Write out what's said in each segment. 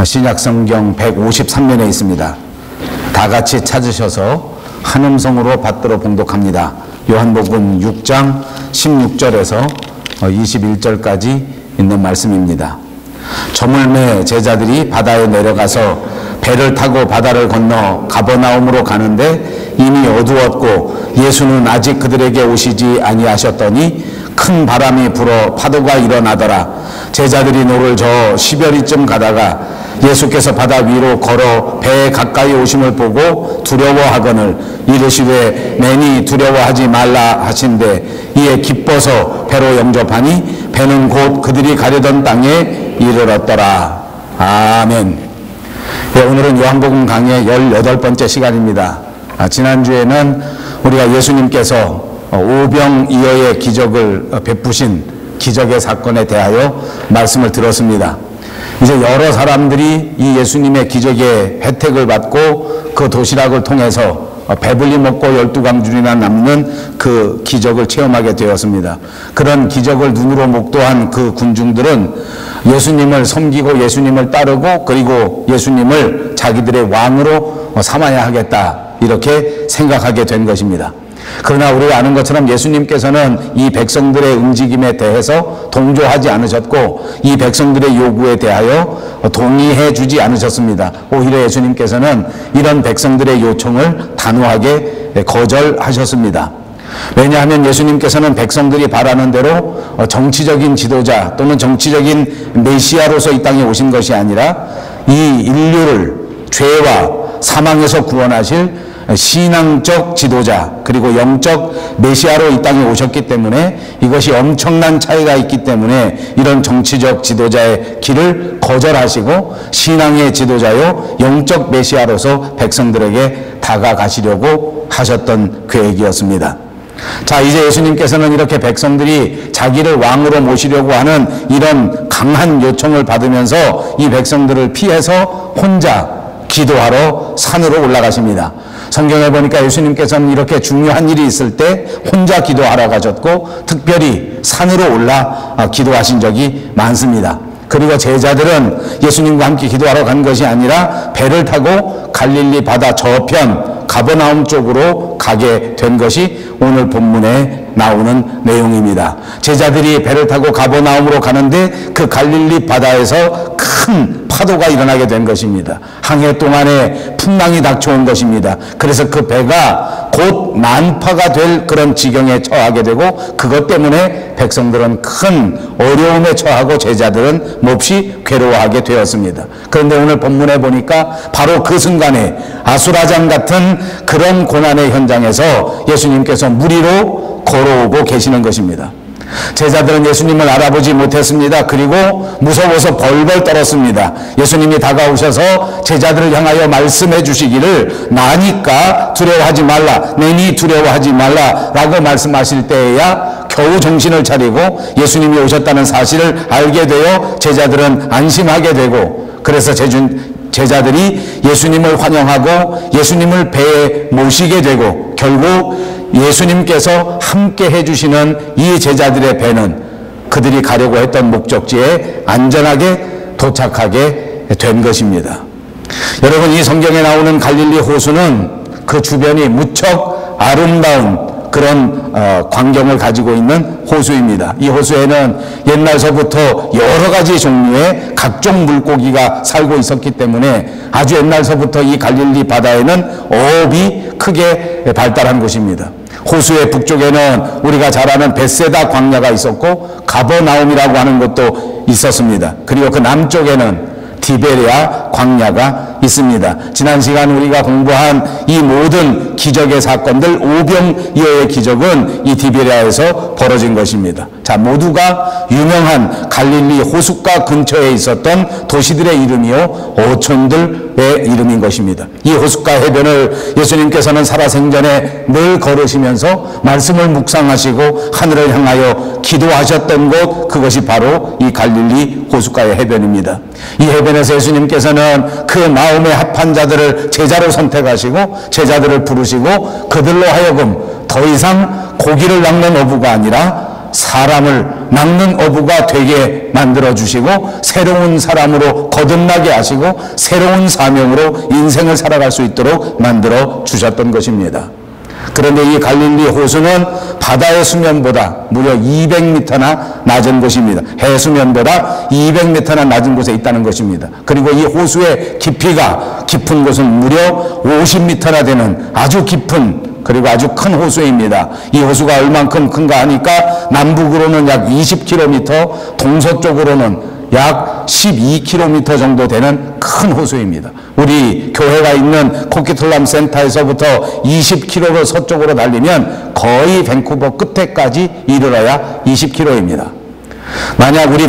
신약성경 153면에 있습니다. 다 같이 찾으셔서 한음성으로 받들어 봉독합니다. 요한복음 6장 16절에서 21절까지 있는 말씀입니다. 저물매 제자들이 바다에 내려가서 배를 타고 바다를 건너 가버나움으로 가는데 이미 어두웠고 예수는 아직 그들에게 오시지 아니하셨더니 큰 바람이 불어 파도가 일어나더라. 제자들이 노를 저어 10여리쯤 가다가 예수께서 바다 위로 걸어 배에 가까이 오심을 보고 두려워하거늘 이르시되 매니 두려워하지 말라 하신대 이에 기뻐서 배로 영접하니 배는 곧 그들이 가려던 땅에 이르렀더라. 아멘. 네, 오늘은 요한복음 강의 18번째 시간입니다. 지난주에는 우리가 예수님께서 오병이어의 기적을 베푸신 기적의 사건에 대하여 말씀을 들었습니다. 이제 여러 사람들이 이 예수님의 기적의 혜택을 받고 그 도시락을 통해서 배불리 먹고 12강줄이나 남는 그 기적을 체험하게 되었습니다. 그런 기적을 눈으로 목도한 그 군중들은 예수님을 섬기고 예수님을 따르고 그리고 예수님을 자기들의 왕으로 삼아야 하겠다 이렇게 생각하게 된 것입니다. 그러나 우리가 아는 것처럼 예수님께서는 이 백성들의 움직임에 대해서 동조하지 않으셨고 이 백성들의 요구에 대하여 동의해 주지 않으셨습니다. 오히려 예수님께서는 이런 백성들의 요청을 단호하게 거절하셨습니다. 왜냐하면 예수님께서는 백성들이 바라는 대로 정치적인 지도자 또는 정치적인 메시아로서 이 땅에 오신 것이 아니라 이 인류를 죄와 사망에서 구원하실 신앙적 지도자 그리고 영적 메시아로 이 땅에 오셨기 때문에 이것이 엄청난 차이가 있기 때문에 이런 정치적 지도자의 길을 거절하시고 신앙의 지도자요 영적 메시아로서 백성들에게 다가가시려고 하셨던 계획이었습니다. 자, 이제 예수님께서는 이렇게 백성들이 자기를 왕으로 모시려고 하는 이런 강한 요청을 받으면서 이 백성들을 피해서 혼자 기도하러 산으로 올라가십니다. 성경에 보니까 예수님께서는 이렇게 중요한 일이 있을 때 혼자 기도하러 가셨고 특별히 산으로 올라 기도하신 적이 많습니다. 그리고 제자들은 예수님과 함께 기도하러 간 것이 아니라 배를 타고 갈릴리 바다 저편 가버나움 쪽으로 가게 된 것이 오늘 본문에 나오는 내용입니다. 제자들이 배를 타고 가버나움으로 가는데 그 갈릴리 바다에서 큰 파도가 일어나게 된 것입니다. 항해 동안에 풍랑이 닥쳐온 것입니다. 그래서 그 배가 곧 난파가 될 그런 지경에 처하게 되고 그것 때문에 백성들은 큰 어려움에 처하고 제자들은 몹시 괴로워하게 되었습니다. 그런데 오늘 본문에 보니까 바로 그 순간에 아수라장 같은 그런 고난의 현장에서 예수님께서 무리로 걸어오고 계시는 것입니다. 제자들은 예수님을 알아보지 못했습니다. 그리고 무서워서 벌벌 떨었습니다. 예수님이 다가오셔서 제자들을 향하여 말씀해 주시기를 나니까 두려워하지 말라, 내니 두려워하지 말라 라고 말씀하실 때에야 겨우 정신을 차리고 예수님이 오셨다는 사실을 알게 되어 제자들은 안심하게 되고 그래서 제자들이 예수님을 환영하고 예수님을 배에 모시게 되고 결국 예수님께서 함께 해주시는 이 제자들의 배는 그들이 가려고 했던 목적지에 안전하게 도착하게 된 것입니다. 여러분, 이 성경에 나오는 갈릴리 호수는 그 주변이 무척 아름다운 그런 광경을 가지고 있는 호수입니다. 이 호수에는 옛날서부터 여러 가지 종류의 각종 물고기가 살고 있었기 때문에 아주 옛날서부터 이 갈릴리 바다에는 어업이 크게 발달한 곳입니다. 호수의 북쪽에는 우리가 잘 아는 벳세다 광야가 있었고 가버나움이라고 하는 곳도 있었습니다. 그리고 그 남쪽에는 디베랴 광야가 있습니다. 지난 시간 우리가 공부한 이 모든 기적의 사건들, 오병이어의 기적은 이 디베랴에서 벌어진 것입니다. 자, 모두가 유명한 갈릴리 호숫가 근처에 있었던 도시들의 이름이요 어촌들의 이름인 것입니다. 이 호숫가 해변을 예수님께서는 살아생전에 늘 걸으시면서 말씀을 묵상하시고 하늘을 향하여 기도하셨던 곳, 그것이 바로 이 갈릴리 호숫가의 해변입니다. 이 해변에서 예수님께서는 그 마음에 합한 자들을 제자로 선택하시고 제자들을 부르시고 그들로 하여금 더 이상 고기를 낚는 어부가 아니라 사람을 낚는 어부가 되게 만들어 주시고 새로운 사람으로 거듭나게 하시고 새로운 사명으로 인생을 살아갈 수 있도록 만들어 주셨던 것입니다. 그런데 이 갈릴리 호수는 바다의 수면보다 무려 200m나 낮은 곳입니다. 해수면보다 200m나 낮은 곳에 있다는 것입니다. 그리고 이 호수의 깊은 곳은 무려 50m나 되는 아주 깊은 그리고 아주 큰 호수입니다. 이 호수가 얼만큼 큰가 하니까 남북으로는 약 20km, 동서쪽으로는 약 12km 정도 되는 큰 호수입니다. 우리 교회가 있는 코키틀람 센터에서부터 20km로 서쪽으로 달리면 거의 밴쿠버 끝에까지 이르러야 20km입니다. 만약 우리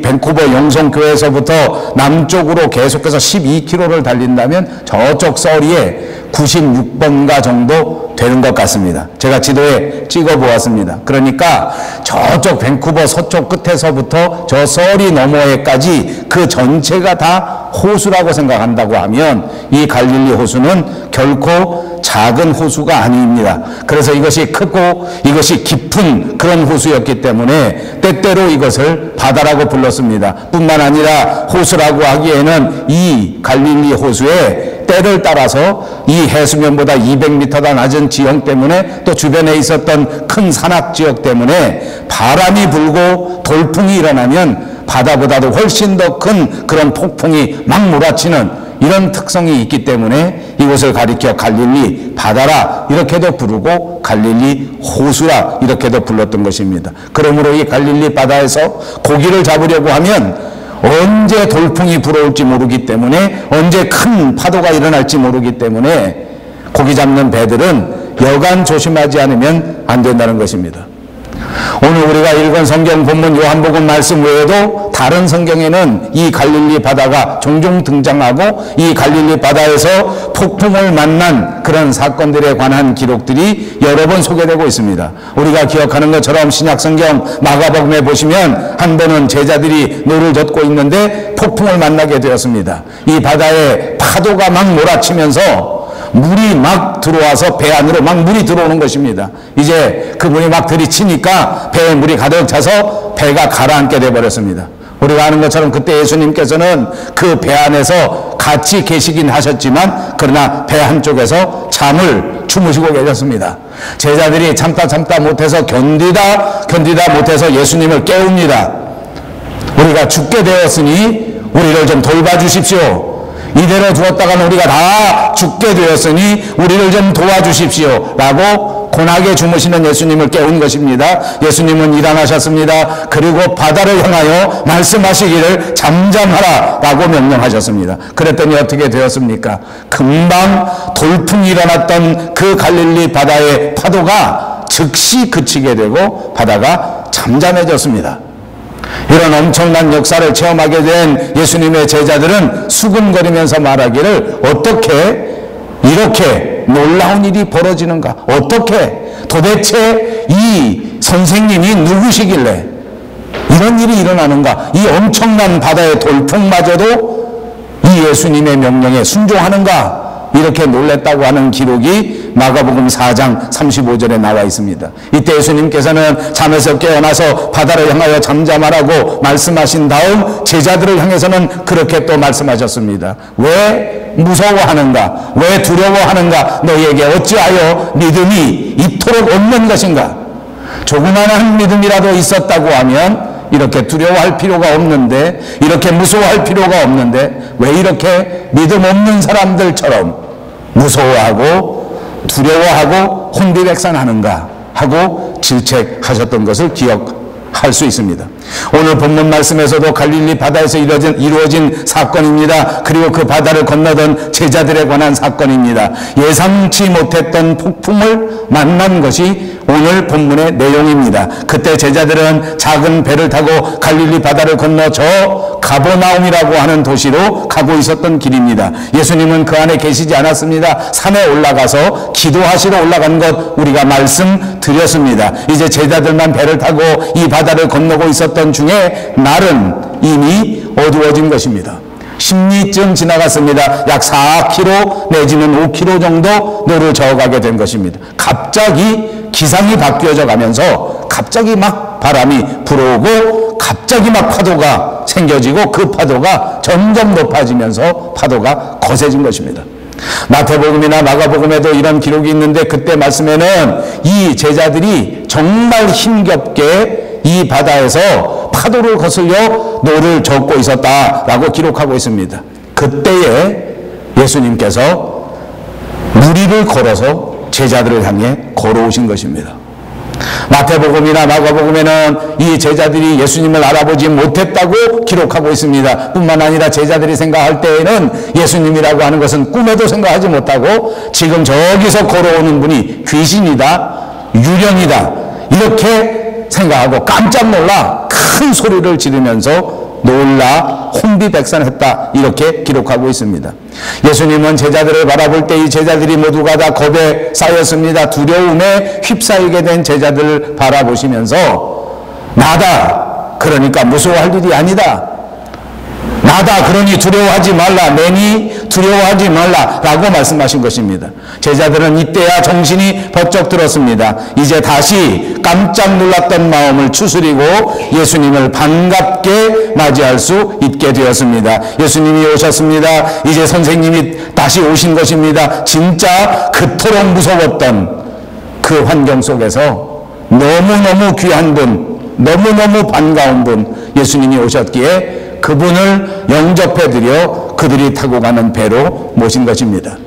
밴쿠버 영성교회에서부터 남쪽으로 계속해서 12km를 달린다면 저쪽 서리에 96번가 정도 되는 것 같습니다. 제가 지도에 찍어 보았습니다. 그러니까 저쪽 밴쿠버 서쪽 끝에서부터 저 서리 너머에까지 그 전체가 다 호수라고 생각한다고 하면 이 갈릴리 호수는 결코 작은 호수가 아닙니다. 그래서 이것이 크고 이것이 깊은 그런 호수였기 때문에 때때로 이것을 바다라고 불렀습니다. 뿐만 아니라 호수라고 하기에는 이 갈릴리 호수에 때를 따라서 이 해수면보다 200m가 낮은 지형 때문에 또 주변에 있었던 큰 산악 지역 때문에 바람이 불고 돌풍이 일어나면 바다보다도 훨씬 더 큰 그런 폭풍이 막 몰아치는 이런 특성이 있기 때문에 이곳을 가리켜 갈릴리 바다라 이렇게도 부르고 갈릴리 호수라 이렇게도 불렀던 것입니다. 그러므로 이 갈릴리 바다에서 고기를 잡으려고 하면 언제 돌풍이 불어올지 모르기 때문에 언제 큰 파도가 일어날지 모르기 때문에 고기 잡는 배들은 여간 조심하지 않으면 안 된다는 것입니다. 오늘 우리가 읽은 성경 본문 요한복음 말씀 외에도 다른 성경에는 이 갈릴리 바다가 종종 등장하고 이 갈릴리 바다에서 폭풍을 만난 그런 사건들에 관한 기록들이 여러 번 소개되고 있습니다. 우리가 기억하는 것처럼 신약성경 마가복음에 보시면 한 번은 제자들이 노를 젓고 있는데 폭풍을 만나게 되었습니다. 이 바다에 파도가 막 몰아치면서 물이 막 들어와서 배 안으로 막 물이 들어오는 것입니다. 이제 그 물이 막 들이치니까 배에 물이 가득 차서 배가 가라앉게 되어버렸습니다. 우리가 아는 것처럼 그때 예수님께서는 그 배 안에서 같이 계시긴 하셨지만 그러나 배 한쪽에서 잠을 주무시고 계셨습니다. 제자들이 참다 못해서 견디다 못해서 예수님을 깨웁니다. 우리가 죽게 되었으니 우리를 좀 돌봐주십시오. 이대로 두었다가는 우리가 다 죽게 되었으니 우리를 좀 도와주십시오 라고 고나게 주무시는 예수님을 깨운 것입니다. 예수님은 일어나셨습니다. 그리고 바다를 향하여 말씀하시기를 잠잠하라 라고 명령하셨습니다. 그랬더니 어떻게 되었습니까? 금방 돌풍이 일어났던 그 갈릴리 바다의 파도가 즉시 그치게 되고 바다가 잠잠해졌습니다. 이런 엄청난 역사를 체험하게 된 예수님의 제자들은 수군거리면서 말하기를 어떻게 이렇게 놀라운 일이 벌어지는가? 어떻게 도대체 이 선생님이 누구시길래 이런 일이 일어나는가? 이 엄청난 바다의 돌풍마저도 이 예수님의 명령에 순종하는가? 이렇게 놀랬다고 하는 기록이 마가복음 4장 35절에 나와 있습니다. 이때 예수님께서는 잠에서 깨어나서 바다를 향하여 잠잠하라고 말씀하신 다음 제자들을 향해서는 그렇게 또 말씀하셨습니다. 왜 무서워하는가? 왜 두려워하는가? 너희에게 어찌하여 믿음이 이토록 없는 것인가? 조그마한 믿음이라도 있었다고 하면 이렇게 두려워할 필요가 없는데, 이렇게 무서워할 필요가 없는데 왜 이렇게 믿음 없는 사람들처럼 무서워하고 두려워하고 혼비백산하는가 하고 질책하셨던 것을 기억할 수 있습니다. 오늘 본문 말씀에서도 갈릴리 바다에서 이루어진 사건입니다. 그리고 그 바다를 건너던 제자들에 관한 사건입니다. 예상치 못했던 폭풍을 만난 것이 오늘 본문의 내용입니다. 그때 제자들은 작은 배를 타고 갈릴리 바다를 건너 저 가버나움이라고 하는 도시로 가고 있었던 길입니다. 예수님은 그 안에 계시지 않았습니다. 산에 올라가서 기도하시러 올라간 것 우리가 말씀드렸습니다. 이제 제자들만 배를 타고 이 바다를 건너고 있었던 중에 날은 이미 어두워진 것입니다. 10리쯤 지나갔습니다. 약 4km 내지는 5km 정도 노를 저어가게 된 것입니다. 갑자기 기상이 바뀌어져 가면서 갑자기 막 바람이 불어오고 갑자기 막 파도가 생겨지고 그 파도가 점점 높아지면서 파도가 거세진 것입니다. 마태복음이나 마가복음에도 이런 기록이 있는데 그때 말씀에는 이 제자들이 정말 힘겹게 이 바다에서 파도를 거슬려 노를 젓고 있었다라고 기록하고 있습니다. 그때에 예수님께서 물 위를 걸어서 제자들을 향해 걸어오신 것입니다. 마태복음이나 마가복음에는 이 제자들이 예수님을 알아보지 못했다고 기록하고 있습니다. 뿐만 아니라 제자들이 생각할 때에는 예수님이라고 하는 것은 꿈에도 생각하지 못하고 지금 저기서 걸어오는 분이 귀신이다, 유령이다 이렇게 생각하고 깜짝 놀라 큰 소리를 지르면서 놀라 혼비백산했다 이렇게 기록하고 있습니다. 예수님은 제자들을 바라볼 때 이 제자들이 모두가 다 겁에 쌓였습니다. 두려움에 휩싸이게 된 제자들을 바라보시면서 나다 그러니까 무서워할 일이 아니다, 나다 그러니 두려워하지 말라, 내니 두려워하지 말라 라고 말씀하신 것입니다. 제자들은 이때야 정신이 번쩍 들었습니다. 이제 다시 깜짝 놀랐던 마음을 추스리고 예수님을 반갑게 맞이할 수 있게 되었습니다. 예수님이 오셨습니다. 이제 선생님이 다시 오신 것입니다. 진짜 그토록 무서웠던 그 환경 속에서 너무너무 귀한 분, 너무너무 반가운 분 예수님이 오셨기에 그분을 영접해드려 그들이 타고 가는 배로 모신 것입니다.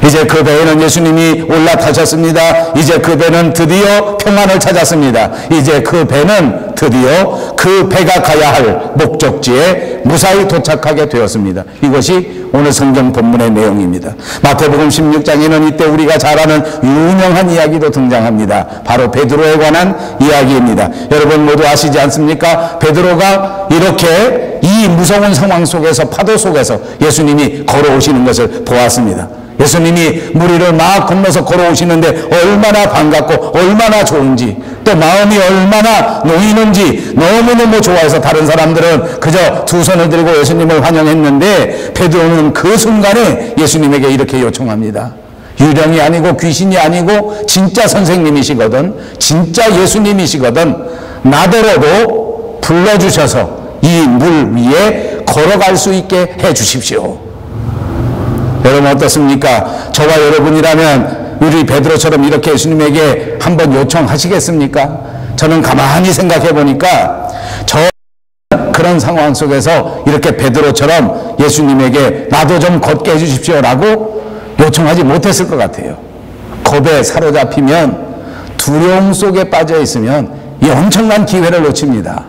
이제 그 배에는 예수님이 올라타셨습니다. 이제 그 배는 드디어 평안을 찾았습니다. 이제 그 배는 드디어 그 배가 가야 할 목적지에 무사히 도착하게 되었습니다. 이것이 오늘 성경 본문의 내용입니다. 마태복음 16장에는 이때 우리가 잘 아는 유명한 이야기도 등장합니다. 바로 베드로에 관한 이야기입니다. 여러분 모두 아시지 않습니까? 베드로가 이렇게 이 무서운 상황 속에서 파도 속에서 예수님이 걸어오시는 것을 보았습니다. 예수님이 물 위를 막 건너서 걸어오시는데 얼마나 반갑고 얼마나 좋은지 또 마음이 얼마나 놓이는지 너무너무 좋아해서 다른 사람들은 그저 두 손을 들고 예수님을 환영했는데 베드로는 그 순간에 예수님에게 이렇게 요청합니다. 유령이 아니고 귀신이 아니고 진짜 선생님이시거든, 진짜 예수님이시거든 나더라도 불러주셔서 이 물 위에 걸어갈 수 있게 해 주십시오. 여러분 어떻습니까? 저와 여러분이라면 우리 베드로처럼 이렇게 예수님에게 한번 요청하시겠습니까? 저는 가만히 생각해 보니까 그런 상황 속에서 이렇게 베드로처럼 예수님에게 나도 좀 걷게 해주십시오 라고 요청하지 못했을 것 같아요. 겁에 사로잡히면 두려움 속에 빠져 있으면 이 엄청난 기회를 놓칩니다.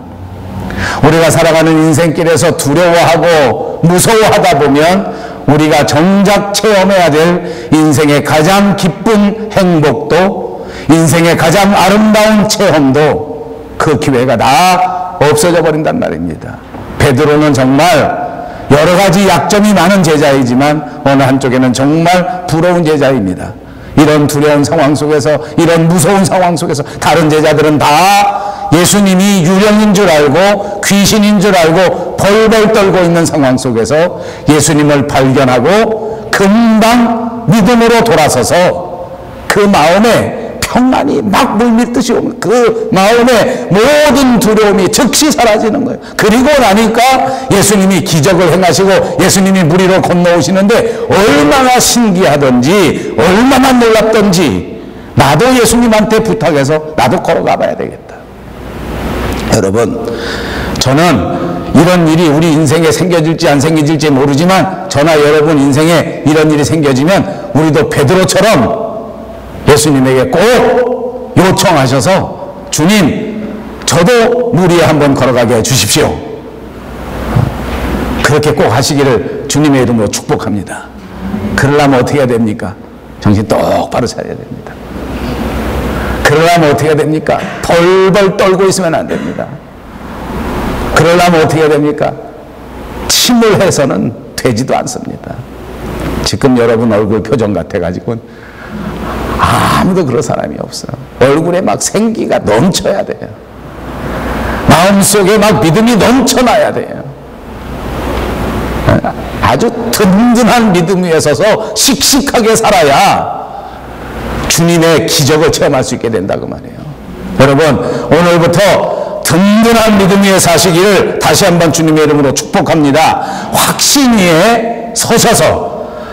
우리가 살아가는 인생길에서 두려워하고 무서워하다 보면 우리가 정작 체험해야 될 인생의 가장 기쁜 행복도 인생의 가장 아름다운 체험도 그 기회가 다 없어져 버린단 말입니다. 베드로는 정말 여러 가지 약점이 많은 제자이지만 어느 한쪽에는 정말 부러운 제자입니다. 이런 두려운 상황 속에서 이런 무서운 상황 속에서 다른 제자들은 다 예수님이 유령인 줄 알고 귀신인 줄 알고 벌벌 떨고 있는 상황 속에서 예수님을 발견하고 금방 믿음으로 돌아서서 그 마음에 평안이 막 물밀듯이 오면 그 마음의 모든 두려움이 즉시 사라지는 거예요. 그리고 나니까 예수님이 기적을 행하시고 예수님이 물 위로 건너오시는데 얼마나 신기하던지 얼마나 놀랍던지 나도 예수님한테 부탁해서 나도 걸어가 봐야 되겠다. 여러분 저는 이런 일이 우리 인생에 생겨질지 안 생겨질지 모르지만 저나 여러분 인생에 이런 일이 생겨지면 우리도 베드로처럼 예수님에게 꼭 요청하셔서 주님 저도 물 위에 한번 걸어가게 해주십시오. 그렇게 꼭 하시기를 주님의 이름으로 축복합니다. 그러려면 어떻게 해야 됩니까? 정신 똑바로 차려야 됩니다. 그러려면 어떻게 해야 됩니까? 벌벌 떨고 있으면 안 됩니다. 그러려면 어떻게 해야 됩니까? 침을 해서는 되지도 않습니다. 지금 여러분 얼굴 표정 같아가지고 아무도 그런 사람이 없어요. 얼굴에 막 생기가 넘쳐야 돼요. 마음속에 막 믿음이 넘쳐나야 돼요. 아주 든든한 믿음 위에 서서 씩씩하게 살아야 주님의 기적을 체험할 수 있게 된다고 말해요. 여러분, 오늘부터 든든한 믿음 위에 사시기를 다시 한번 주님의 이름으로 축복합니다. 확신 위에 서셔서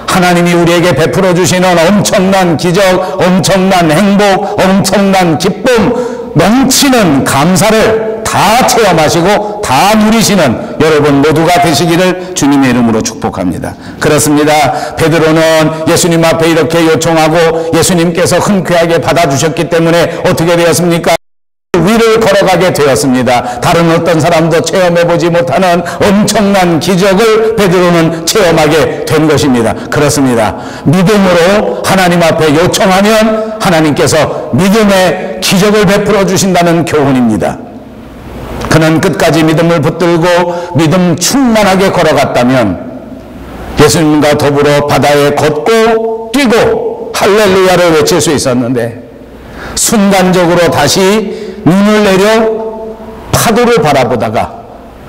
하나님이 우리에게 베풀어 주시는 엄청난 기적, 엄청난 행복, 엄청난 기쁨, 넘치는 감사를 다 체험하시고 다 누리시는 여러분 모두가 되시기를 주님의 이름으로 축복합니다. 그렇습니다. 베드로는 예수님 앞에 이렇게 요청하고 예수님께서 흔쾌하게 받아주셨기 때문에 어떻게 되었습니까? 위를 걸어가게 되었습니다. 다른 어떤 사람도 체험해보지 못하는 엄청난 기적을 베드로는 체험하게 된 것입니다. 그렇습니다. 믿음으로 하나님 앞에 요청하면 하나님께서 믿음의 기적을 베풀어 주신다는 교훈입니다. 그는 끝까지 믿음을 붙들고 믿음 충만하게 걸어갔다면 예수님과 더불어 바다에 걷고 뛰고 할렐루야를 외칠 수 있었는데 순간적으로 다시 눈을 내려 파도를 바라보다가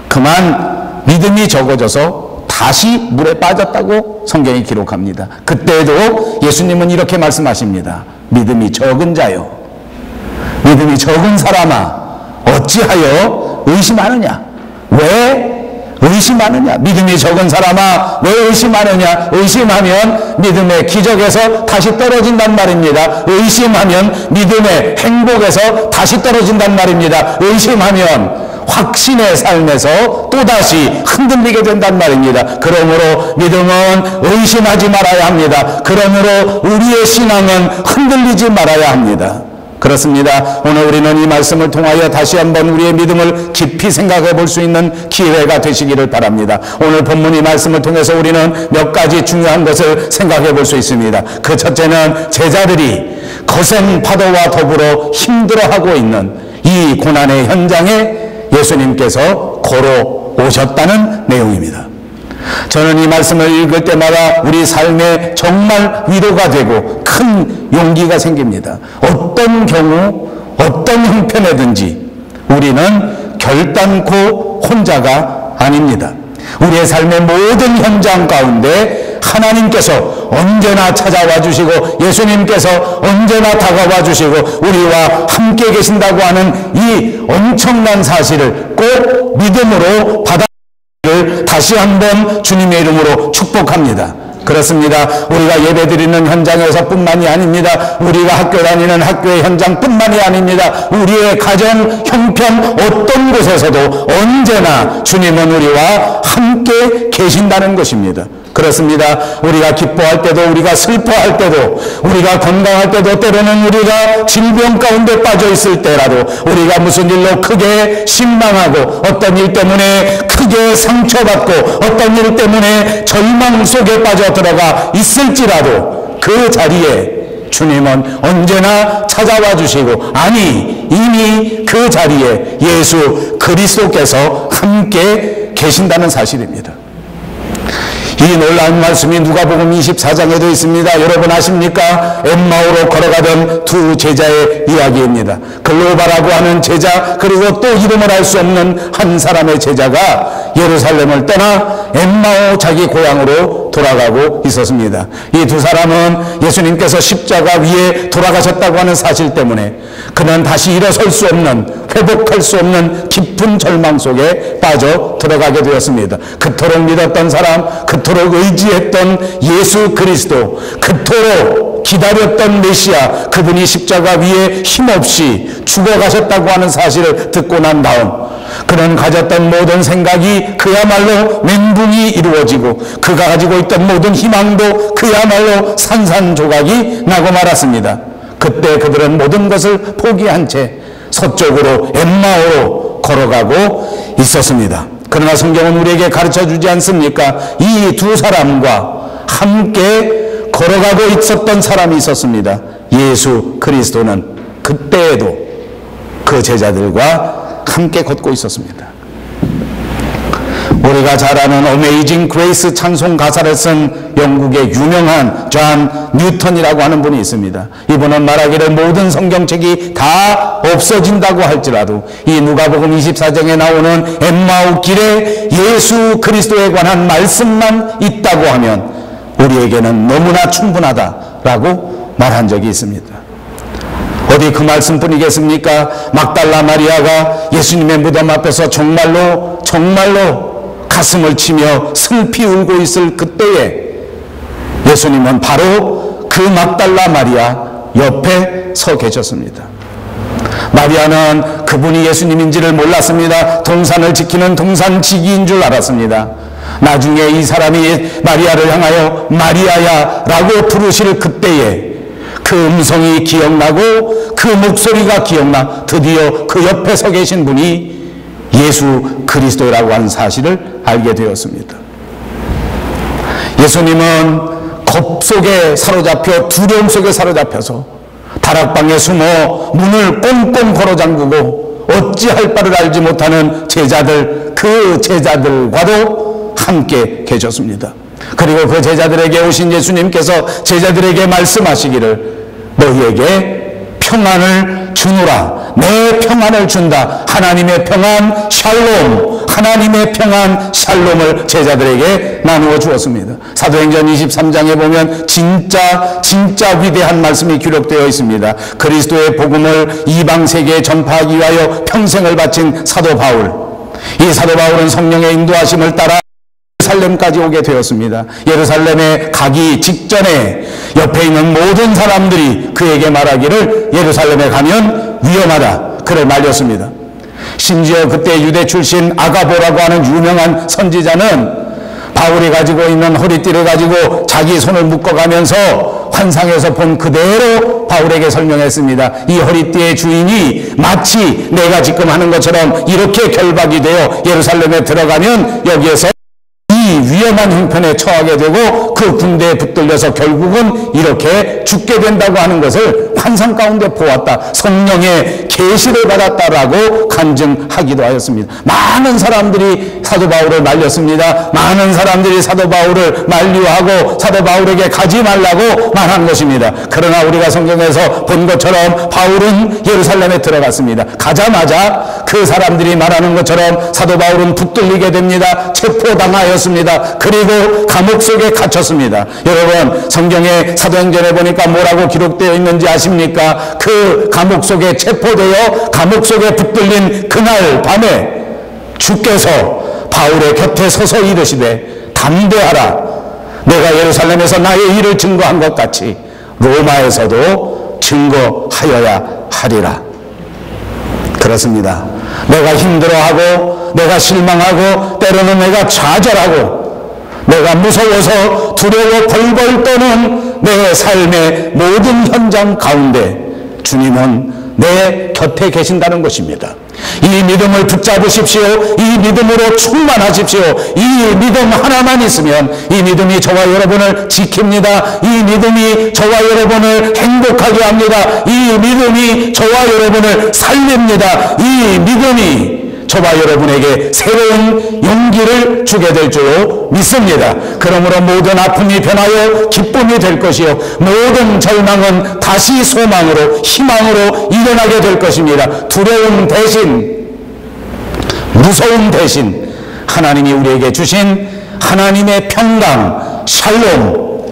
그만 믿음이 적어져서 다시 물에 빠졌다고 성경이 기록합니다. 그때에도 예수님은 이렇게 말씀하십니다. 믿음이 적은 자요, 믿음이 적은 사람아, 어찌하여 의심하느냐? 왜 의심하느냐? 믿음이 적은 사람아, 왜 의심하느냐? 의심하면 믿음의 기적에서 다시 떨어진단 말입니다. 의심하면 믿음의 행복에서 다시 떨어진단 말입니다. 의심하면 확신의 삶에서 또다시 흔들리게 된단 말입니다. 그러므로 믿음은 의심하지 말아야 합니다. 그러므로 우리의 신앙은 흔들리지 말아야 합니다. 그렇습니다. 오늘 우리는 이 말씀을 통하여 다시 한번 우리의 믿음을 깊이 생각해 볼 수 있는 기회가 되시기를 바랍니다. 오늘 본문 이 말씀을 통해서 우리는 몇 가지 중요한 것을 생각해 볼 수 있습니다. 그 첫째는 제자들이 거센 파도와 더불어 힘들어하고 있는 이 고난의 현장에 예수님께서 걸어오셨다는 내용입니다. 저는 이 말씀을 읽을 때마다 우리 삶에 정말 위로가 되고 큰 용기가 생깁니다. 어떤 경우 어떤 형편이든지 우리는 결단코 혼자가 아닙니다. 우리의 삶의 모든 현장 가운데 하나님께서 언제나 찾아와 주시고 예수님께서 언제나 다가와 주시고 우리와 함께 계신다고 하는 이 엄청난 사실을 꼭 믿음으로 받아들이기를 다시 한번 주님의 이름으로 축복합니다. 그렇습니다. 우리가 예배드리는 현장에서 뿐만이 아닙니다. 우리가 학교 다니는 학교의 현장뿐만이 아닙니다. 우리의 가정, 형편 어떤 곳에서도 언제나 주님은 우리와 함께 계신다는 것입니다. 그렇습니다. 우리가 기뻐할 때도 우리가 슬퍼할 때도 우리가 건강할 때도 때로는 우리가 질병 가운데 빠져 있을 때라도 우리가 무슨 일로 크게 실망하고 어떤 일 때문에 크게 상처받고 어떤 일 때문에 절망 속에 빠져 들어가 있을지라도 그 자리에 주님은 언제나 찾아와 주시고 아니 이미 그 자리에 예수 그리스도께서 함께 계신다는 사실입니다. 이 놀라운 말씀이 누가복음 24장에도 있습니다. 여러분 아십니까? 엠마오로 걸어가던 두 제자의 이야기입니다. 글로바라고 하는 제자 그리고 또 이름을 알 수 없는 한 사람의 제자가 예루살렘을 떠나 엠마오 자기 고향으로 돌아가고 있었습니다. 이 두 사람은 예수님께서 십자가 위에 돌아가셨다고 하는 사실 때문에 그는 다시 일어설 수 없는 회복할 수 없는 깊은 절망 속에 빠져 들어가게 되었습니다. 그토록 믿었던 사람, 그토록 의지했던 예수 그리스도, 그토록 기다렸던 메시아, 그분이 십자가 위에 힘없이 죽어가셨다고 하는 사실을 듣고 난 다음 그는 가졌던 모든 생각이 그야말로 멘붕이 이루어지고 그가 가지고 있던 모든 희망도 그야말로 산산조각이 나고 말았습니다. 그때 그들은 모든 것을 포기한 채 서쪽으로 엠마오로 걸어가고 있었습니다. 그러나 성경은 우리에게 가르쳐주지 않습니까? 이 두 사람과 함께 걸어가고 있었던 사람이 있었습니다. 예수 그리스도는 그때에도 그 제자들과 함께 걷고 있었습니다. 우리가 잘 아는 어메이징 그레이스 찬송 가사를 쓴 영국의 유명한 존 뉴턴이라고 하는 분이 있습니다. 이분은 말하기를 모든 성경책이 다 없어진다고 할지라도 이 누가복음 24장에 나오는 엠마오 길에 예수 그리스도에 관한 말씀만 있다고 하면 우리에게는 너무나 충분하다라고 말한 적이 있습니다. 어디 그 말씀뿐이겠습니까? 막달라 마리아가 예수님의 무덤 앞에서 정말로 가슴을 치며 슬피 울고 있을 그때에 예수님은 바로 그 막달라 마리아 옆에 서 계셨습니다. 마리아는 그분이 예수님인지를 몰랐습니다. 동산을 지키는 동산지기인 줄 알았습니다. 나중에 이 사람이 마리아를 향하여 마리아야 라고 부르실 그때에 그 음성이 기억나고 그 목소리가 기억나 드디어 그 옆에 서 계신 분이 예수 그리스도라고 하는 사실을 알게 되었습니다. 예수님은 겁 속에 사로잡혀 두려움 속에 사로잡혀서 다락방에 숨어 문을 꽁꽁 걸어 잠그고 어찌할 바를 알지 못하는 제자들, 그 제자들과도 함께 계셨습니다. 그리고 그 제자들에게 오신 예수님께서 제자들에게 말씀하시기를 너희에게 평안을 주노라. 내 평안을 준다. 하나님의 평안 샬롬, 하나님의 평안 샬롬을 제자들에게 나누어 주었습니다. 사도행전 23장에 보면 진짜 위대한 말씀이 기록되어 있습니다. 그리스도의 복음을 이방 세계에 전파하기 위하여 평생을 바친 사도 바울. 이 사도 바울은 성령의 인도하심을 따라 예루살렘까지 오게 되었습니다. 예루살렘에 가기 직전에 옆에 있는 모든 사람들이 그에게 말하기를 예루살렘에 가면 위험하다. 그를 말렸습니다. 심지어 그때 유대 출신 아가보라고 하는 유명한 선지자는 바울이 가지고 있는 허리띠를 가지고 자기 손을 묶어가면서 환상에서 본 그대로 바울에게 설명했습니다. 이 허리띠의 주인이 마치 내가 지금 하는 것처럼 이렇게 결박이 되어 예루살렘에 들어가면 여기에서 위험한 형편에 처하게 되고 그 군대에 붙들려서 결국은 이렇게 죽게 된다고 하는 것을 환상 가운데 보았다. 성령의 계시를 받았다라고 간증하기도 하였습니다. 많은 사람들이 사도 바울을 말렸습니다. 많은 사람들이 사도 바울을 만류하고 사도 바울에게 가지 말라고 말한 것입니다. 그러나 우리가 성경에서 본 것처럼 바울은 예루살렘에 들어갔습니다. 가자마자 그 사람들이 말하는 것처럼 사도 바울은 붙들리게 됩니다. 체포당하였습니다. 그리고 감옥 속에 갇혔습니다. 여러분, 성경의 사도행전에 보니까 뭐라고 기록되어 있는지 아십니까? 그 감옥 속에 체포되어 감옥 속에 붙들린 그날 밤에 주께서 바울의 곁에 서서 이르시되 담대하라. 내가 예루살렘에서 나의 일을 증거한 것 같이 로마에서도 증거하여야 하리라. 그렇습니다. 내가 힘들어하고 내가 실망하고 때로는 내가 좌절하고 내가 무서워서 두려워 벌벌 떠는 내 삶의 모든 현장 가운데 주님은 내 곁에 계신다는 것입니다. 이 믿음을 붙잡으십시오. 이 믿음으로 충만하십시오. 이 믿음 하나만 있으면 이 믿음이 저와 여러분을 지킵니다. 이 믿음이 저와 여러분을 행복하게 합니다. 이 믿음이 저와 여러분을 살립니다. 이 믿음이 저와 여러분에게 새로운 용기를 주게 될 줄 믿습니다. 그러므로 모든 아픔이 변하여 기쁨이 될 것이요 모든 절망은 다시 소망으로 희망으로 일어나게 될 것입니다. 두려움 대신 무서움 대신 하나님이 우리에게 주신 하나님의 평강 샬롬,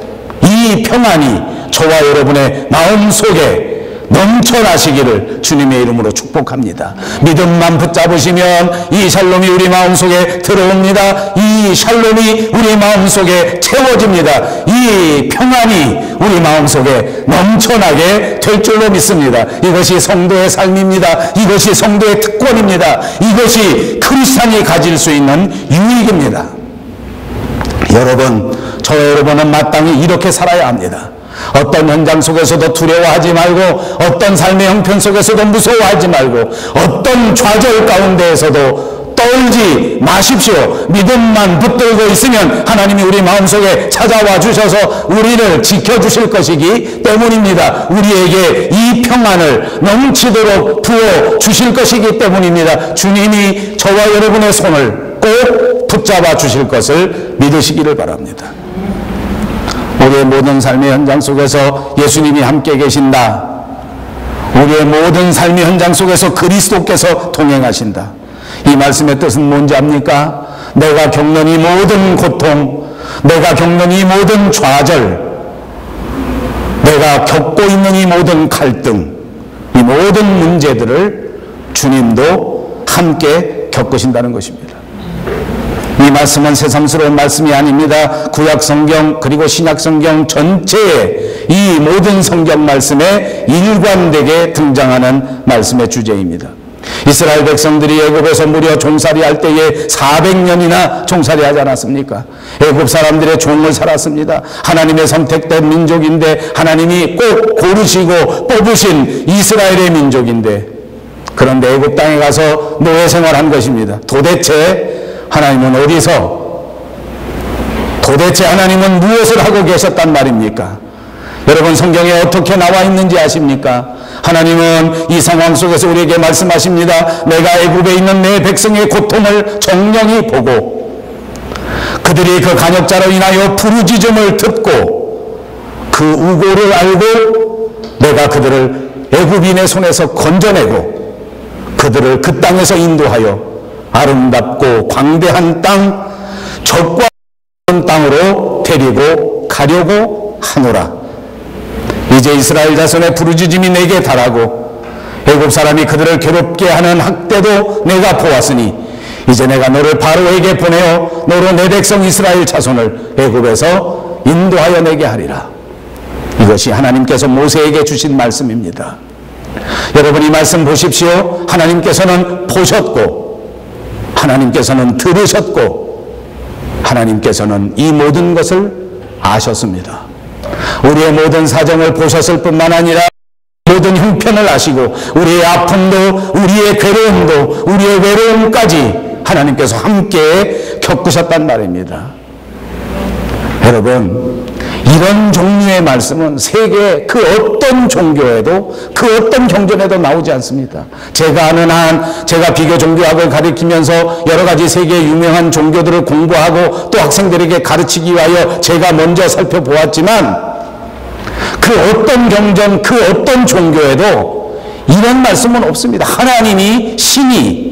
이 평안이 저와 여러분의 마음속에 넘쳐나시기를 주님의 이름으로 축복합니다. 믿음만 붙잡으시면 이 샬롬이 우리 마음속에 들어옵니다. 이 샬롬이 우리 마음속에 채워집니다. 이 평안이 우리 마음속에 넘쳐나게 될 줄로 믿습니다. 이것이 성도의 삶입니다. 이것이 성도의 특권입니다. 이것이 크리스찬이 가질 수 있는 유익입니다. 여러분, 저 여러분은 마땅히 이렇게 살아야 합니다. 어떤 현장 속에서도 두려워하지 말고 어떤 삶의 형편 속에서도 무서워하지 말고 어떤 좌절 가운데에서도 떨지 마십시오. 믿음만 붙들고 있으면 하나님이 우리 마음속에 찾아와 주셔서 우리를 지켜주실 것이기 때문입니다. 우리에게 이 평안을 넘치도록 부어주실 것이기 때문입니다. 주님이 저와 여러분의 손을 꼭 붙잡아 주실 것을 믿으시기를 바랍니다. 우리의 모든 삶의 현장 속에서 예수님이 함께 계신다. 우리의 모든 삶의 현장 속에서 그리스도께서 동행하신다. 이 말씀의 뜻은 뭔지 압니까? 내가 겪는 이 모든 고통, 내가 겪는 이 모든 좌절, 내가 겪고 있는 이 모든 갈등, 이 모든 문제들을 주님도 함께 겪으신다는 것입니다. 이 말씀은 새삼스러운 말씀이 아닙니다. 구약 성경 그리고 신약 성경 전체의 이 모든 성경 말씀에 일관되게 등장하는 말씀의 주제입니다. 이스라엘 백성들이 애굽에서 무려 종살이 할 때에 400년이나 종살이 하지 않았습니까? 애굽 사람들의 종을 살았습니다. 하나님의 선택된 민족인데, 하나님이 꼭 고르시고 뽑으신 이스라엘의 민족인데, 그런데 애굽 땅에 가서 노예 생활한 것입니다. 도대체 하나님은 무엇을 하고 계셨단 말입니까? 여러분, 성경에 어떻게 나와 있는지 아십니까? 하나님은 이 상황 속에서 우리에게 말씀하십니다. 내가 애굽에 있는 내 백성의 고통을 정령히 보고 그들이 그 간역자로 인하여 부르짖음을 듣고 그 우고를 알고 내가 그들을 애굽인의 손에서 건져내고 그들을 그 땅에서 인도하여 아름답고 광대한 땅, 적과 땅으로 데리고 가려고 하노라. 이제 이스라엘 자손의 부르짖음이 내게 달하고 애굽 사람이 그들을 괴롭게 하는 학대도 내가 보았으니 이제 내가 너를 바로에게 보내어 너로 내 백성 이스라엘 자손을 애굽에서 인도하여 내게 하리라. 이것이 하나님께서 모세에게 주신 말씀입니다. 여러분, 이 말씀 보십시오. 하나님께서는 보셨고 하나님께서는 들으셨고 하나님께서는 이 모든 것을 아셨습니다. 우리의 모든 사정을 보셨을 뿐만 아니라 모든 형편을 아시고 우리의 아픔도 우리의 괴로움도 우리의 외로움까지 하나님께서 함께 겪으셨단 말입니다. 여러분, 이런 종류의 말씀은 세계 그 어떤 종교에도 그 어떤 경전에도 나오지 않습니다. 제가 아는 한, 제가 비교 종교학을 가르치면서 여러 가지 세계 유명한 종교들을 공부하고 또 학생들에게 가르치기 위하여 제가 먼저 살펴보았지만 그 어떤 경전, 그 어떤 종교에도 이런 말씀은 없습니다. 하나님이 친히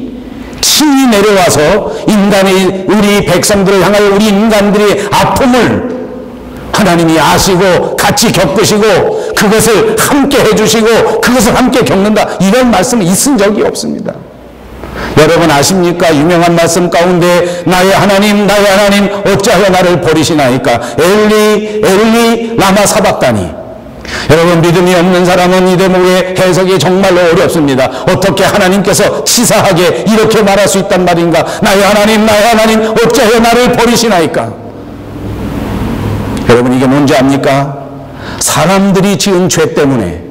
내려와서 우리 백성들을 향하여 우리 인간들의 아픔을 하나님이 아시고 같이 겪으시고 그것을 함께 해주시고 그것을 함께 겪는다, 이런 말씀은 있은 적이 없습니다. 여러분 아십니까? 유명한 말씀 가운데 나의 하나님 어찌하여 나를 버리시나이까? 엘리 엘리 라마 사박다니. 여러분, 믿음이 없는 사람은 이 대목의 해석이 정말로 어렵습니다. 어떻게 하나님께서 치사하게 이렇게 말할 수 있단 말인가? 나의 하나님 어찌하여 나를 버리시나이까? 여러분, 이게 뭔지 압니까? 사람들이 지은 죄 때문에,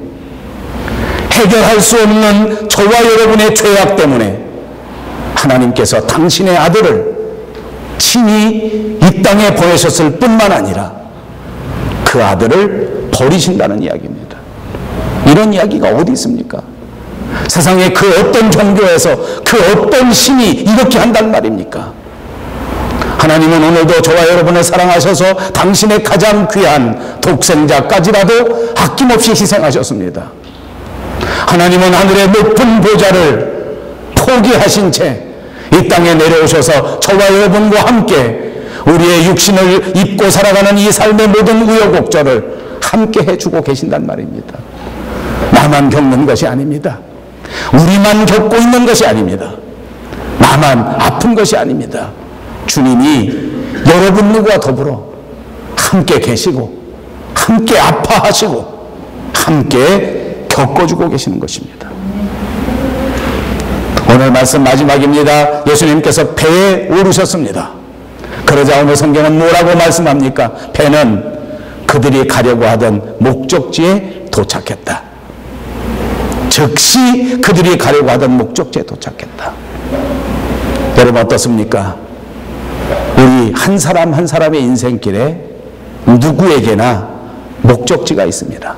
해결할 수 없는 저와 여러분의 죄악 때문에 하나님께서 당신의 아들을 친히 이 땅에 보내셨을 뿐만 아니라 그 아들을 버리신다는 이야기입니다. 이런 이야기가 어디 있습니까? 세상에 그 어떤 종교에서 그 어떤 신이 이렇게 한단 말입니까? 하나님은 오늘도 저와 여러분을 사랑하셔서 당신의 가장 귀한 독생자까지라도 아낌없이 희생하셨습니다. 하나님은 하늘의 높은 보좌를 포기하신 채 이 땅에 내려오셔서 저와 여러분과 함께 우리의 육신을 입고 살아가는 이 삶의 모든 우여곡절을 함께 해주고 계신단 말입니다. 나만 겪는 것이 아닙니다. 우리만 겪고 있는 것이 아닙니다. 나만 아픈 것이 아닙니다. 주님이 여러분 누구와 더불어 함께 계시고 함께 아파하시고 함께 겪어주고 계시는 것입니다. 오늘 말씀 마지막입니다. 예수님께서 배에 오르셨습니다. 그러자 오늘 성경은 뭐라고 말씀합니까? 배는 그들이 가려고 하던 목적지에 도착했다. 즉시 그들이 가려고 하던 목적지에 도착했다. 여러분 어떻습니까? 우리 한 사람 한 사람의 인생길에 누구에게나 목적지가 있습니다.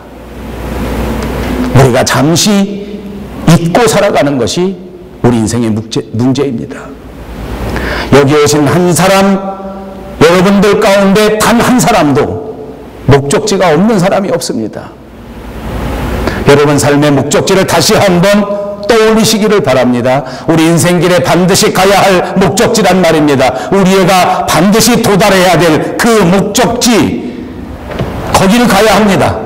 우리가 잠시 잊고 살아가는 것이 우리 인생의 문제입니다. 여기 오신 한 사람, 여러분들 가운데 단 한 사람도 목적지가 없는 사람이 없습니다. 여러분 삶의 목적지를 다시 한번 떠올리시기를 바랍니다. 우리 인생길에 반드시 가야 할 목적지란 말입니다. 우리가 반드시 도달해야 될 그 목적지, 거기를 가야 합니다.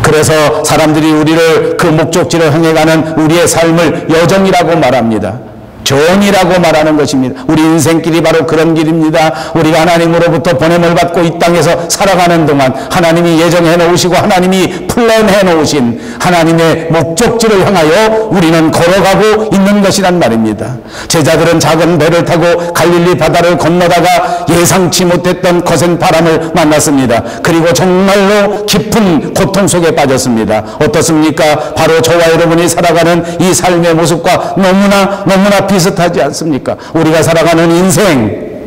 그래서 사람들이 우리를 그 목적지를 향해 가는 우리의 삶을 여정이라고 말합니다. 정이라고 말하는 것입니다. 우리 인생길이 바로 그런 길입니다. 우리가 하나님으로부터 보냄을 받고 이 땅에서 살아가는 동안 하나님이 예정해 놓으시고 하나님이 플랜해 놓으신 하나님의 목적지를 향하여 우리는 걸어가고 있는 것이란 말입니다. 제자들은 작은 배를 타고 갈릴리 바다를 건너다가 예상치 못했던 거센 바람을 만났습니다. 그리고 정말로 깊은 고통 속에 빠졌습니다. 어떻습니까? 바로 저와 여러분이 살아가는 이 삶의 모습과 너무나 비슷하지 않습니까? 우리가 살아가는 인생,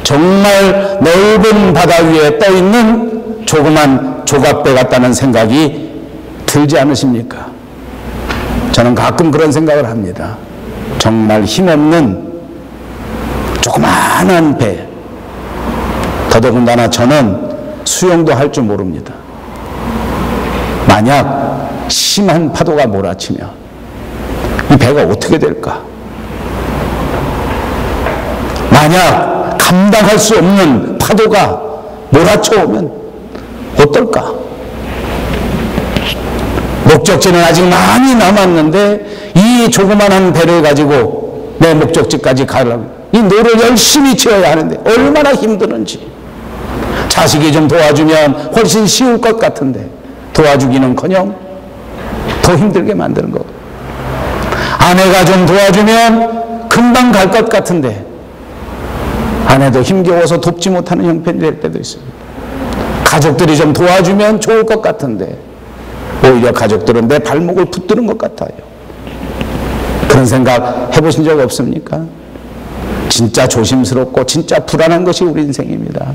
정말 넓은 바다 위에 떠있는 조그만 조각배 같다는 생각이 들지 않으십니까? 저는 가끔 그런 생각을 합니다. 정말 힘없는 조그마한 배, 더더군다나 저는 수영도 할 줄 모릅니다. 만약 심한 파도가 몰아치면 이 배가 어떻게 될까? 만약 감당할 수 없는 파도가 몰아쳐오면 어떨까? 목적지는 아직 많이 남았는데 이 조그만한 배를 가지고 내 목적지까지 가려면 이 노를 열심히 지어야 하는데 얼마나 힘드는지. 자식이 좀 도와주면 훨씬 쉬울 것 같은데 도와주기는커녕 더 힘들게 만드는 것. 아내가 좀 도와주면 금방 갈 것 같은데 아내도 힘겨워서 돕지 못하는 형편이 될 때도 있습니다. 가족들이 좀 도와주면 좋을 것 같은데 오히려 가족들은 내 발목을 붙드는 것 같아요. 그런 생각 해보신 적 없습니까? 진짜 조심스럽고 진짜 불안한 것이 우리 인생입니다.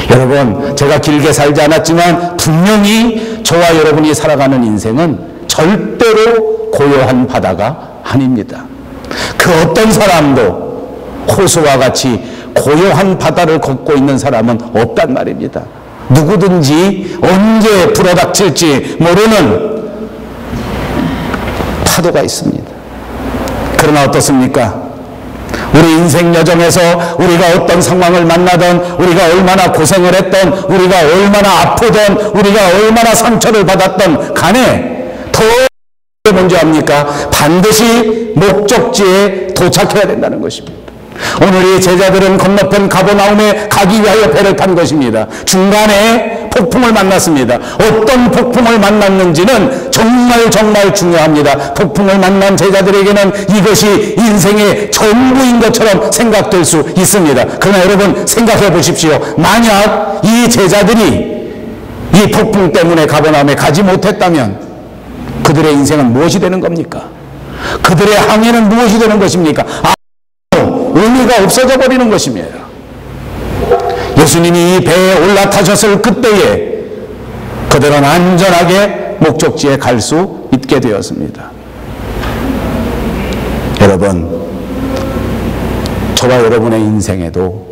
여러분, 제가 길게 살지 않았지만 분명히 저와 여러분이 살아가는 인생은 절대로 고요한 바다가 아닙니다. 그 어떤 사람도 호수와 같이 고요한 바다를 걷고 있는 사람은 없단 말입니다. 누구든지 언제 불어닥칠지 모르는 파도가 있습니다. 그러나 어떻습니까? 우리 인생 여정에서 우리가 어떤 상황을 만나든, 우리가 얼마나 고생을 했던, 우리가 얼마나 아프든, 우리가 얼마나 상처를 받았던 간에 더 먼저 합니까? 반드시 목적지에 도착해야 된다는 것입니다. 오늘 이 제자들은 건너편 가버나움에 가기 위하여 배를 탄 것입니다. 중간에 폭풍을 만났습니다. 어떤 폭풍을 만났는지는 정말 중요합니다. 폭풍을 만난 제자들에게는 이것이 인생의 전부인 것처럼 생각될 수 있습니다. 그러나 여러분 생각해 보십시오. 만약 이 제자들이 이 폭풍 때문에 가버나움에 가지 못했다면 그들의 인생은 무엇이 되는 겁니까? 그들의 항해는 무엇이 되는 것입니까? 의미가 없어져 버리는 것입니다. 예수님이 이 배에 올라타셨을 그때에 그들은 안전하게 목적지에 갈 수 있게 되었습니다. 여러분, 저와 여러분의 인생에도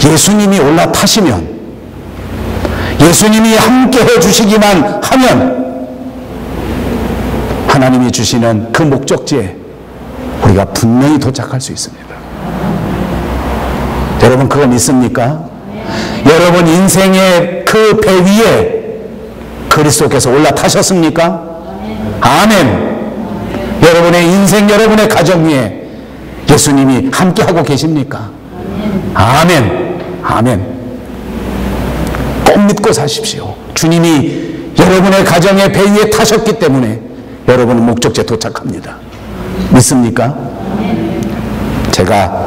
예수님이 올라타시면, 예수님이 함께 해주시기만 하면 하나님이 주시는 그 목적지에 우리가 분명히 도착할 수 있습니다. 여러분 그거 믿습니까? 여러분 인생의 그 배 위에 그리스도께서 올라타셨습니까? 아멘. 여러분의 인생, 여러분의 가정 위에 예수님이 함께하고 계십니까? 아멘. 아멘. 꼭 믿고 사십시오. 주님이 여러분의 가정의 배 위에 타셨기 때문에 여러분은 목적지에 도착합니다. 믿습니까? 제가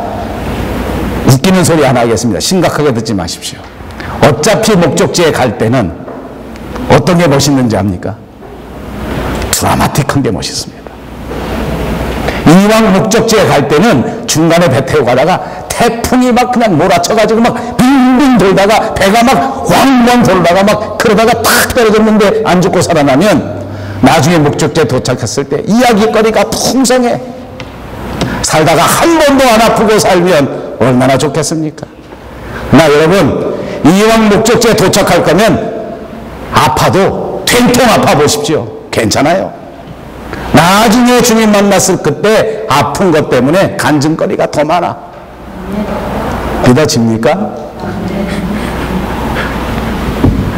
웃기는 소리 하나 하겠습니다. 심각하게 듣지 마십시오. 어차피 목적지에 갈 때는 어떤 게 멋있는지 압니까? 드라마틱한 게 멋있습니다. 이왕 목적지에 갈 때는 중간에 배 태워 가다가 태풍이 막 그냥 몰아쳐가지고 막 빙빙 돌다가 배가 막 왕왕 돌다가 막 그러다가 탁 떨어졌는데 안 죽고 살아나면 나중에 목적지에 도착했을 때 이야기거리가 풍성해. 살다가 한 번도 안 아프고 살면 얼마나 좋겠습니까? 나 여러분, 이왕 목적지에 도착할 거면 아파도 된통 아파 보십시오. 괜찮아요. 나중에 주님 만났을 그때 아픈 것 때문에 간증거리가 더 많아. 믿어집니까?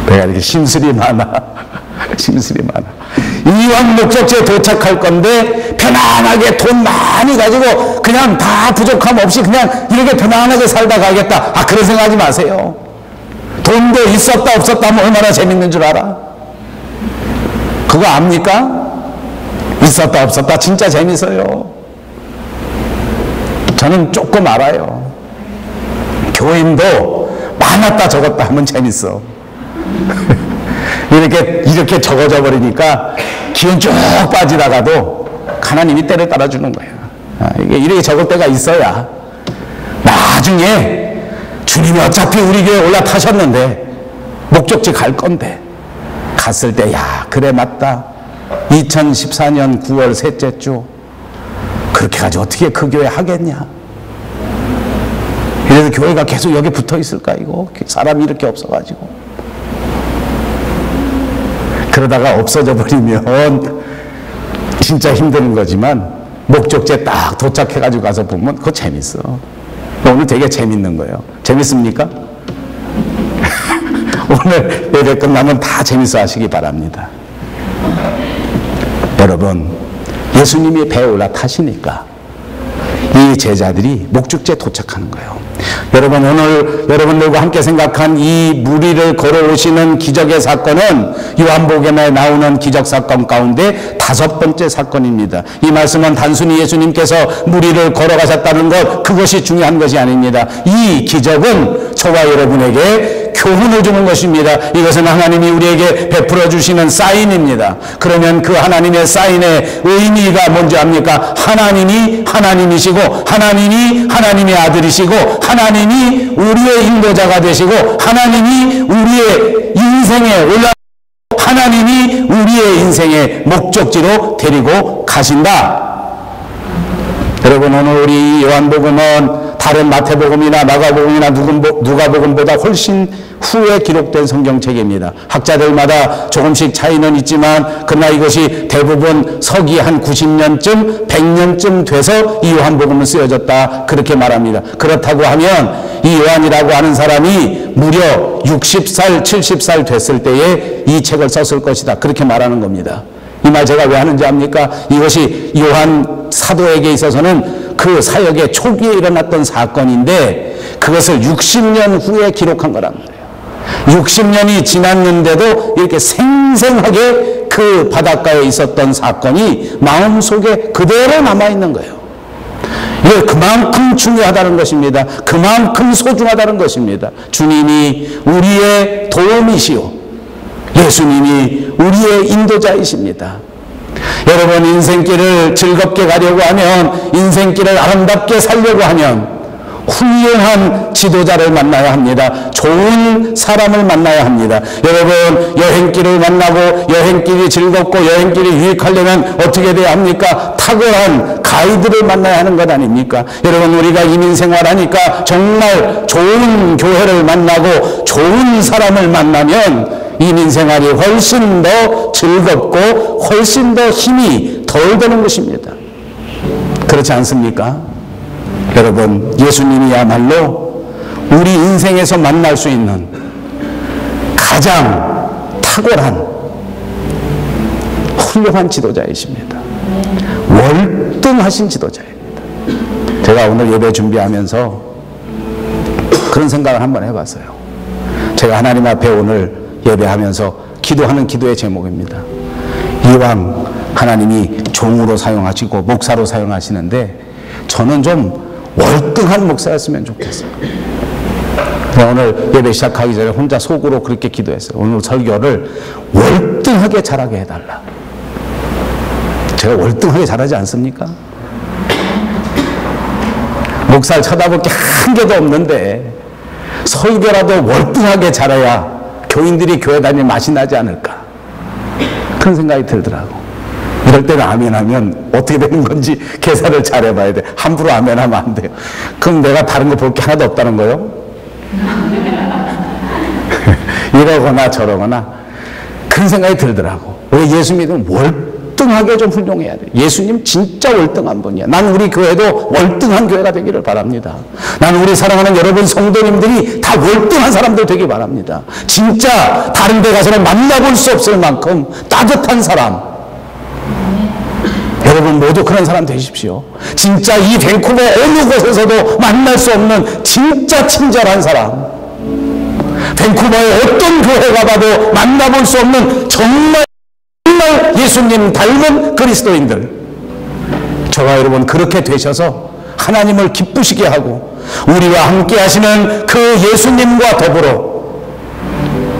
내가 이렇게 심술이 많아. 짐승이 많아. 이왕 목적지에 도착할 건데 편안하게 돈 많이 가지고 그냥 다 부족함 없이 그냥 이렇게 편안하게 살다 가겠다. 그런 생각하지 마세요. 돈도 있었다 없었다 하면 얼마나 재밌는 줄 알아? 그거 압니까? 있었다 없었다 진짜 재밌어요. 저는 조금 알아요. 교인도 많았다 적었다 하면 재밌어. 이렇게 적어져 버리니까 기운 쭉 빠지다가도 하나님이 때를 따라주는 거예요. 이렇게 적을 때가 있어야 나중에 주님이 어차피 우리 교회에 올라타셨는데 목적지 갈 건데 갔을 때 야 그래 맞다. 2014년 9월 셋째 주 그렇게 가지고 어떻게 그 교회 하겠냐. 그래서 교회가 계속 여기 붙어 있을까 이거 사람이 이렇게 없어가지고 그러다가 없어져 버리면 진짜 힘드는 거지만 목적지에 딱 도착해가지고 가서 보면 그거 재밌어. 오늘 되게 재밌는 거예요. 재밌습니까? 오늘 예배 끝나면 다 재밌어 하시기 바랍니다. 여러분 예수님이 배에 올라타시니까 이 제자들이 목적지에 도착하는 거예요. 여러분 오늘 여러분들과 함께 생각한 이 무리를 걸어오시는 기적의 사건은 요한복음에 나오는 기적 사건 가운데 5번째 사건입니다. 이 말씀은 단순히 예수님께서 무리를 걸어가셨다는 것 그것이 중요한 것이 아닙니다. 이 기적은 저와 여러분에게 교훈을 주는 것입니다. 이것은 하나님이 우리에게 베풀어 주시는 사인입니다. 그러면 그 하나님의 사인의 의미가 뭔지 압니까? 하나님이 하나님이시고 하나님이 하나님의 아들이시고 하나님이 우리의 인도자가 되시고 하나님이 우리의 인생에 올라 하나님이 우리의 인생의 목적지로 데리고 가신다. 여러분 오늘 우리 요한복음은 다른 마태복음이나 마가복음이나 누가복음보다 훨씬 후에 기록된 성경책입니다. 학자들마다 조금씩 차이는 있지만 그러나 이것이 대부분 서기 한 90년쯤 100년쯤 돼서 이 요한복음은 쓰여졌다 그렇게 말합니다. 그렇다고 하면 이 요한이라고 하는 사람이 무려 60살 70살 됐을 때에 이 책을 썼을 것이다 그렇게 말하는 겁니다. 이 말 제가 왜 하는지 압니까? 이것이 요한 사도에게 있어서는 그 사역의 초기에 일어났던 사건인데 그것을 60년 후에 기록한 거란 말이에요. 60년이 지났는데도 이렇게 생생하게 그 바닷가에 있었던 사건이 마음속에 그대로 남아있는 거예요. 이게 그만큼 중요하다는 것입니다. 그만큼 소중하다는 것입니다. 주님이 우리의 도움이시오. 예수님이 우리의 인도자이십니다. 여러분 인생길을 즐겁게 가려고 하면 인생길을 아름답게 살려고 하면 훌륭한 지도자를 만나야 합니다. 좋은 사람을 만나야 합니다. 여러분 여행길을 만나고 여행길이 즐겁고 여행길이 유익하려면 어떻게 돼야 합니까? 탁월한 가이드를 만나야 하는 것 아닙니까? 여러분 우리가 이민생활하니까 정말 좋은 교회를 만나고 좋은 사람을 만나면 이민생활이 훨씬 더 즐겁고 훨씬 더 힘이 덜 드는 것입니다. 그렇지 않습니까? 여러분 예수님이야말로 우리 인생에서 만날 수 있는 가장 탁월한 훌륭한 지도자이십니다. 월등하신 지도자입니다. 제가 오늘 예배 준비하면서 그런 생각을 한번 해봤어요. 제가 하나님 앞에 오늘 예배하면서 기도하는 기도의 제목입니다. 이왕 하나님이 종으로 사용하시고 목사로 사용하시는데 저는 좀 월등한 목사였으면 좋겠어요. 오늘 예배 시작하기 전에 혼자 속으로 그렇게 기도했어요. 오늘 설교를 월등하게 잘하게 해달라. 제가 월등하게 잘하지 않습니까? 목사를 쳐다볼 게 한 개도 없는데 설교라도 월등하게 잘해야 교인들이 교회 다니면 맛이 나지 않을까 그런 생각이 들더라고. 이럴 때는 아멘하면 어떻게 되는 건지 계산을 잘 해봐야 돼. 함부로 아멘하면 안 돼요. 그럼 내가 다른 거 볼 게 하나도 없다는 거요? 이러거나 저러거나 그런 생각이 들더라고. 왜 예수 믿으면 월등하게 좀 훌륭해야 돼. 예수님 진짜 월등한 분이야. 난 우리 교회도 월등한 교회가 되기를 바랍니다. 난 우리 사랑하는 여러분 성도님들이 다 월등한 사람들 되기 바랍니다. 진짜 다른 데 가서는 만나볼 수 없을 만큼 따뜻한 사람. 여러분 모두 그런 사람 되십시오. 진짜 이 밴쿠버 어느 곳에서도 만날 수 없는 진짜 친절한 사람. 밴쿠버의 어떤 교회 가봐도 만나볼 수 없는 정말 예수님 닮은 그리스도인들. 저와 여러분 그렇게 되셔서 하나님을 기쁘시게 하고 우리와 함께 하시는 그 예수님과 더불어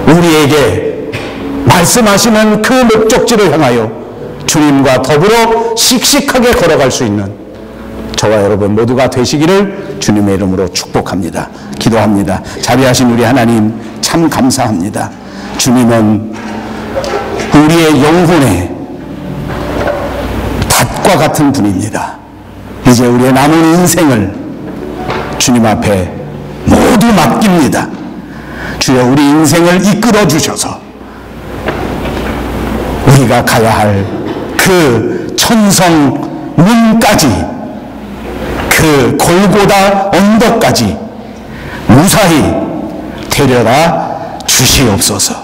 우리에게 말씀하시는 그 목적지를 향하여 주님과 더불어 씩씩하게 걸어갈 수 있는 저와 여러분 모두가 되시기를 주님의 이름으로 축복합니다. 기도합니다. 자비하신 우리 하나님 참 감사합니다. 주님은 우리의 영혼의 닷과 같은 분입니다. 이제 우리의 남은 인생을 주님 앞에 모두 맡깁니다. 주여 우리 인생을 이끌어 주셔서 우리가 가야 할 그 천성 문까지 그 골고다 언덕까지 무사히 데려다 주시옵소서.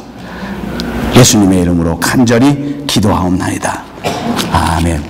예수님의 이름으로 간절히 기도하옵나이다. 아멘.